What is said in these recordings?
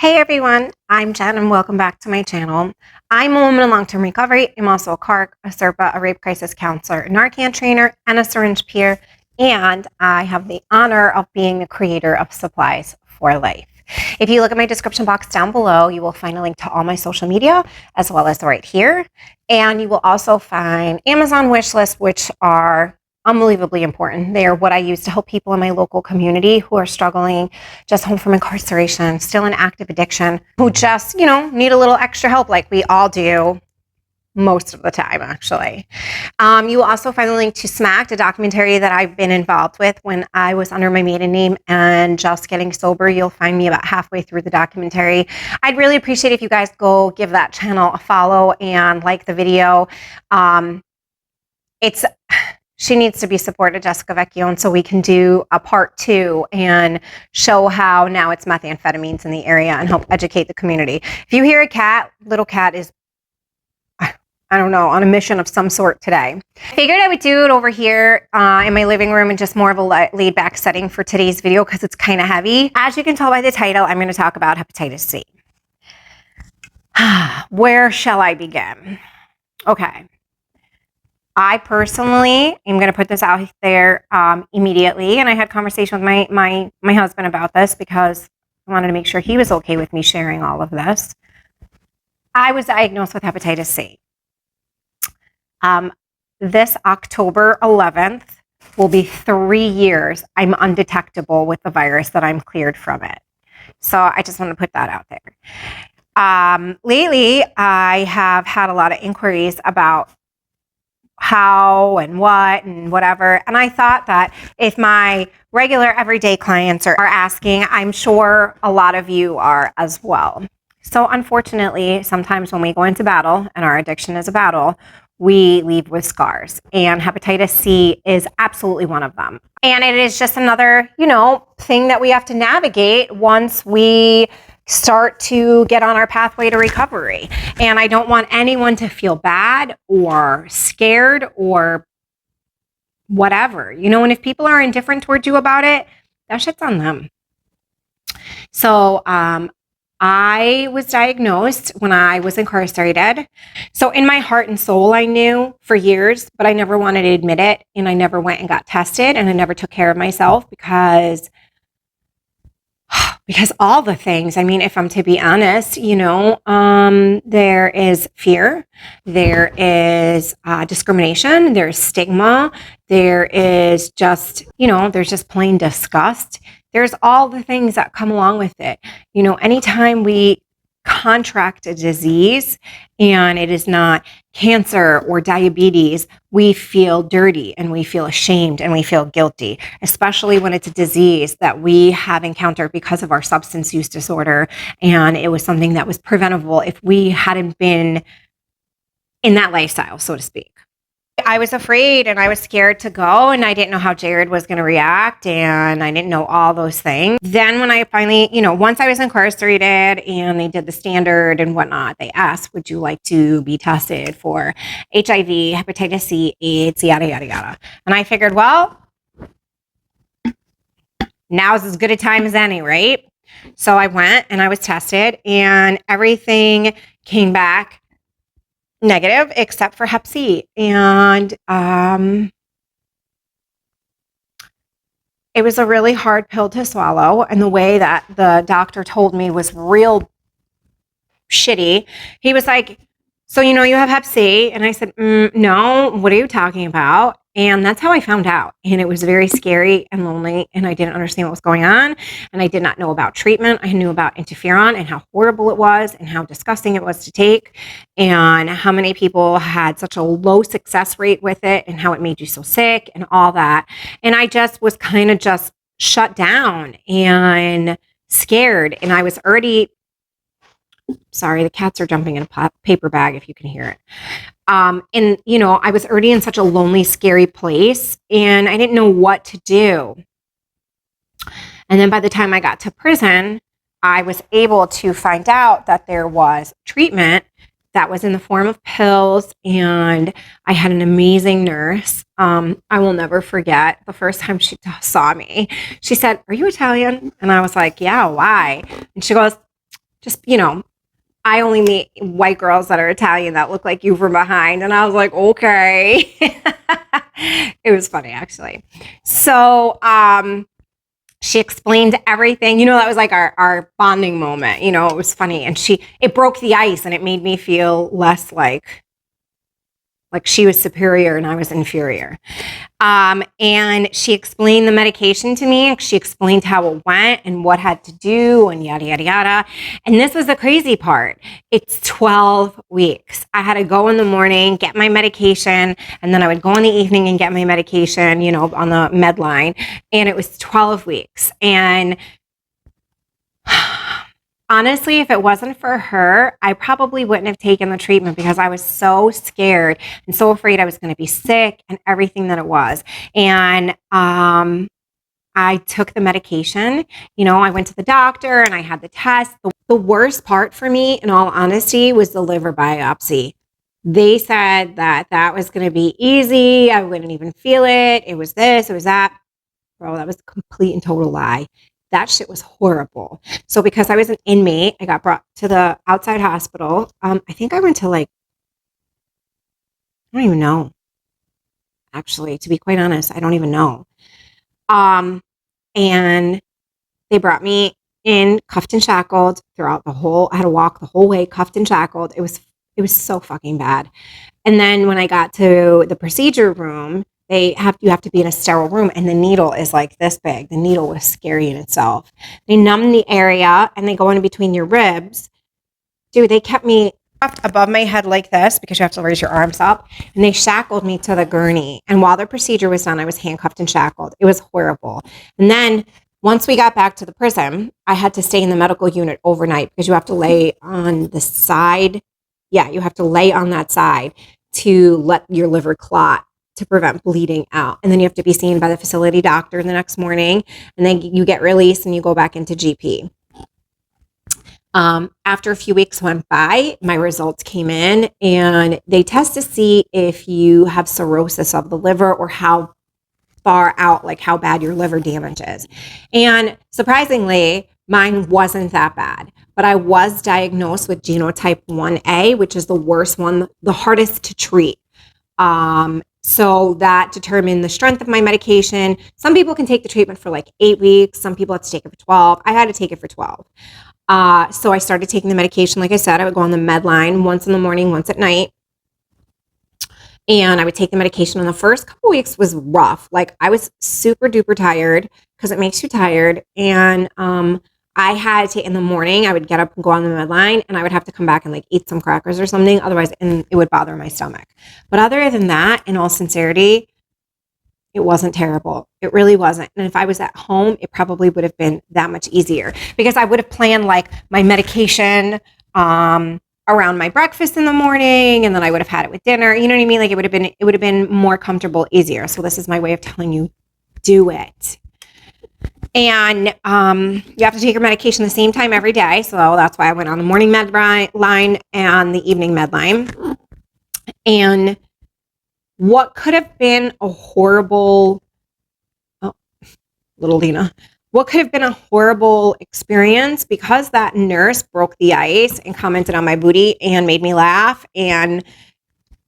Hey everyone, I'm Jen and welcome back to my channel. I'm a woman in long-term recovery. I'm also a CARC, a SERPA, a rape crisis counselor, a Narcan trainer, and a syringe peer. And I have the honor of being the creator of Supplies for Life. If you look at my description box down below, you will find a link to all my social media, as well as right here. And you will also find Amazon wish lists, which are unbelievably important. They are what I use to help people in my local community who are struggling just home from incarceration, still in active addiction, who just, need a little extra help like we all do most of the time, actually. You will also find the link to Smacked, a documentary that I've been involved with when I was under my maiden name and just getting sober. You'll find me about halfway through the documentary. I'd really appreciate if you guys go give that channel a follow and like the video. She needs to be supported, Jessica Vecchione, so we can do a part 2 and show how now it's methamphetamines in the area and help educate the community. If you hear a cat, little cat is, I don't know, on a mission of some sort today. I figured I would do it over here in my living room in just more of a laid back setting for today's video because it's kind of heavy. As you can tell by the title, I'm going to talk about hepatitis C. Where shall I begin? Okay. I personally am going to put this out there immediately, and I had conversation with my husband about this because I wanted to make sure he was okay with me sharing all of this. I was diagnosed with hepatitis C. This October 11th will be 3 years I'm undetectable with the virus, that I'm cleared from it. So I just want to put that out there. Lately, I have had a lot of inquiries about how and what and whatever. And I thought that if my regular everyday clients are asking, I'm sure a lot of you are as well. So unfortunately, sometimes when we go into battle, and our addiction is a battle, we leave with scars. And hepatitis C is absolutely one of them. And it is just another, thing that we have to navigate once we start to get on our pathway to recovery. And I don't want anyone to feel bad or scared or whatever, and if people are indifferent towards you about it, that shit's on them. So, I was diagnosed when I was incarcerated. So in my heart and soul, I knew for years, but I never wanted to admit it. And I never went and got tested, and I never took care of myself because all the things, if I'm to be honest, there is fear, there is discrimination, there's stigma, there is just, there's just plain disgust. There's all the things that come along with it. Anytime we contract a disease and it is not cancer or diabetes, we feel dirty and we feel ashamed and we feel guilty, especially when it's a disease that we have encountered because of our substance use disorder. And it was something that was preventable if we hadn't been in that lifestyle, so to speak. I was afraid and I was scared to go, and I didn't know how Jared was going to react, and I didn't know all those things. Then when I finally, once I was incarcerated and they did the standard and whatnot, they asked, would you like to be tested for HIV, hepatitis C, AIDS, yada, yada, yada. And I figured, well, now's as good a time as any, right? So I went and I was tested, and everything came back negative except for Hep C. And it was a really hard pill to swallow. And the way that the doctor told me was real shitty. He was like, so you have Hep C? And I said, no, what are you talking about? And that's how I found out. And it was very scary and lonely, and I didn't understand what was going on. And I did not know about treatment. I knew about interferon and how horrible it was and how disgusting it was to take, and how many people had such a low success rate with it and how it made you so sick and all that. And I just was kind of just shut down and scared. And I was already, sorry, the cats are jumping in a paper bag if you can hear it. And I was already in such a lonely, scary place, and I didn't know what to do. And then by the time I got to prison, I was able to find out that there was treatment that was in the form of pills, and I had an amazing nurse. I will never forget the first time she saw me. She said, "Are you Italian?" And I was like, "Yeah, why?" And she goes, just, I only meet white girls that are Italian that look like you from behind. And I was like, okay. It was funny, actually. So, she explained everything. That was like our bonding moment. It was funny. And it broke the ice and it made me feel less like she was superior and I was inferior. And she explained the medication to me. She explained how it went and what had to do and yada, yada, yada. And this was the crazy part. It's 12 weeks. I had to go in the morning, get my medication, and then I would go in the evening and get my medication, on the med line. And it was 12 weeks. And honestly, if it wasn't for her, I probably wouldn't have taken the treatment because I was so scared and so afraid I was going to be sick and everything that it was. And I took the medication. I went to the doctor and I had the test. The worst part for me, in all honesty, was the liver biopsy. They said that was going to be easy. I wouldn't even feel it. It was this, it was that. Bro, that was a complete and total lie. That shit was horrible. So because I was an inmate, I got brought to the outside hospital. I think I went to I don't even know. Actually, to be quite honest, I don't even know. And they brought me in cuffed and shackled throughout I had to walk the whole way cuffed and shackled. It was so fucking bad. And then when I got to the procedure room, you have to be in a sterile room and the needle is like this big. The needle was scary in itself. They numb the area and they go in between your ribs. Dude, they kept me up above my head like this because you have to raise your arms up, and they shackled me to the gurney. And while the procedure was done, I was handcuffed and shackled. It was horrible. And then once we got back to the prison, I had to stay in the medical unit overnight because you have to lay on the side. Yeah, you have to lay on that side to let your liver clot to prevent bleeding out. And then you have to be seen by the facility doctor the next morning. And then you get released and you go back into GP. After a few weeks went by, my results came in and they test to see if you have cirrhosis of the liver or how far out, like how bad your liver damage is. And surprisingly, mine wasn't that bad, but I was diagnosed with genotype 1A, which is the worst one, the hardest to treat. So that determined the strength of my medication. Some people can take the treatment for 8 weeks. Some people have to take it for 12. I had to take it for 12. So I started taking the medication. Like I said, I would go on the med line once in the morning, once at night. And I would take the medication. And the first couple weeks was rough. I was super duper tired because it makes you tired. And I had to, in the morning, I would get up and go on the med line and I would have to come back and eat some crackers or something. Otherwise, and it would bother my stomach. But other than that, in all sincerity, it wasn't terrible. It really wasn't. And if I was at home, it probably would have been that much easier because I would have planned my medication around my breakfast in the morning, and then I would have had it with dinner. You know what I mean? It would have been more comfortable, easier. So this is my way of telling you, do it. And you have to take your medication the same time every day. So that's why I went on the morning med line and the evening med line. And what could have been a horrible, little Lena, what could have been a horrible experience, because that nurse broke the ice and commented on my booty and made me laugh and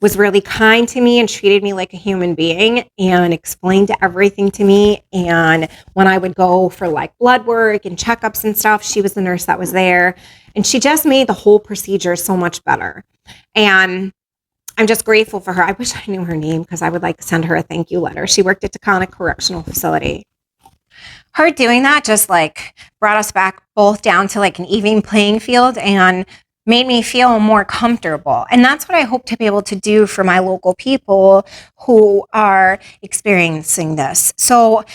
was really kind to me and treated me like a human being and explained everything to me. And when I would go for blood work and checkups and stuff, she was the nurse that was there. And she just made the whole procedure so much better. And I'm just grateful for her. I wish I knew her name because I would send her a thank you letter. She worked at Taconic Correctional Facility. Her doing that just brought us back both down to an even playing field and made me feel more comfortable. And that's what I hope to be able to do for my local people who are experiencing this. So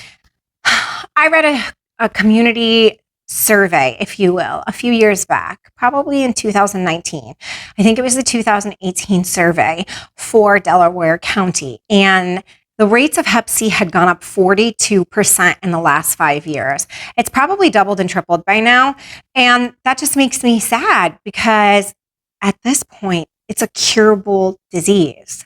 I read a community survey, if you will, a few years back, probably in 2019. I think it was the 2018 survey for Delaware County. And the rates of Hep C had gone up 42% in the last 5 years. It's probably doubled and tripled by now. And that just makes me sad because at this point, it's a curable disease.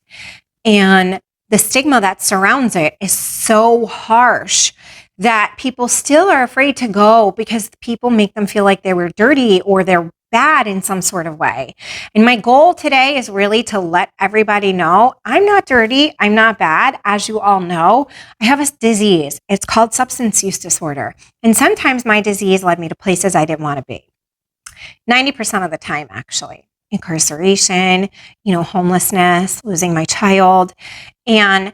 And the stigma that surrounds it is so harsh that people still are afraid to go because people make them feel like they were dirty or they're bad in some sort of way. And my goal today is really to let everybody know I'm not dirty. I'm not bad. As you all know, I have a disease. It's called substance use disorder. And sometimes my disease led me to places I didn't want to be. 90% of the time, actually. Incarceration, homelessness, losing my child. And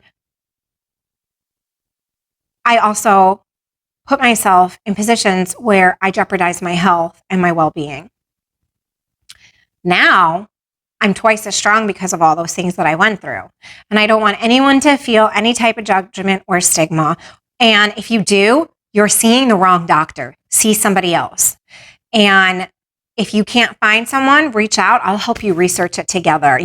I also put myself in positions where I jeopardize my health and my well-being. Now, I'm twice as strong because of all those things that I went through. And I don't want anyone to feel any type of judgment or stigma. And if you do, you're seeing the wrong doctor. See somebody else. And if you can't find someone, reach out. I'll help you research it together.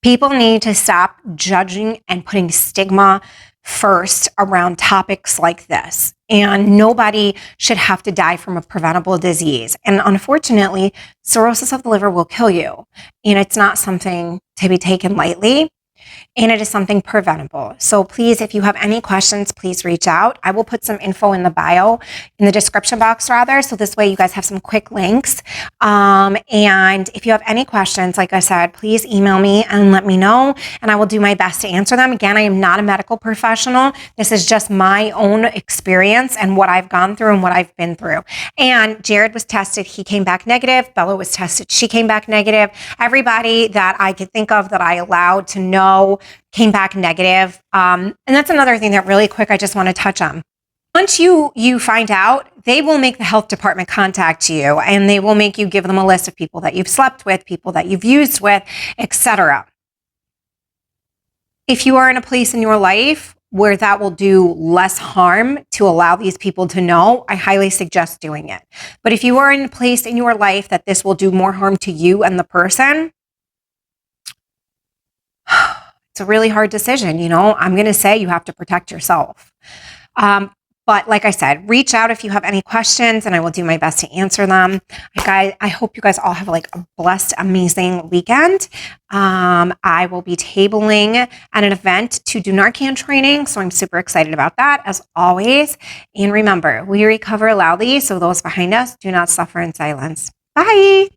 People need to stop judging and putting stigma first around topics like this. And nobody should have to die from a preventable disease. And unfortunately, cirrhosis of the liver will kill you. And it's not something to be taken lightly. And it is something preventable. So please, if you have any questions, please reach out. I will put some info in the description box rather. So this way you guys have some quick links. And if you have any questions, like I said, please email me and let me know. And I will do my best to answer them. Again, I am not a medical professional. This is just my own experience and what I've gone through and what I've been through. And Jared was tested. He came back negative. Bella was tested. She came back negative. Everybody that I could think of that I allowed to know came back negative. And that's another thing that really quick I just want to touch on. Once you find out, they will make the health department contact you, and they will make you give them a list of people that you've slept with, people that you've used with, etc. If you are in a place in your life where that will do less harm to allow these people to know, I highly suggest doing it. But if you are in a place in your life that this will do more harm to you and the person, it's a really hard decision. I'm going to say you have to protect yourself. But like I said, reach out if you have any questions and I will do my best to answer them. I hope you guys all have a blessed, amazing weekend. I will be tabling at an event to do Narcan training. So I'm super excited about that as always. And remember, we recover loudly. So those behind us do not suffer in silence. Bye.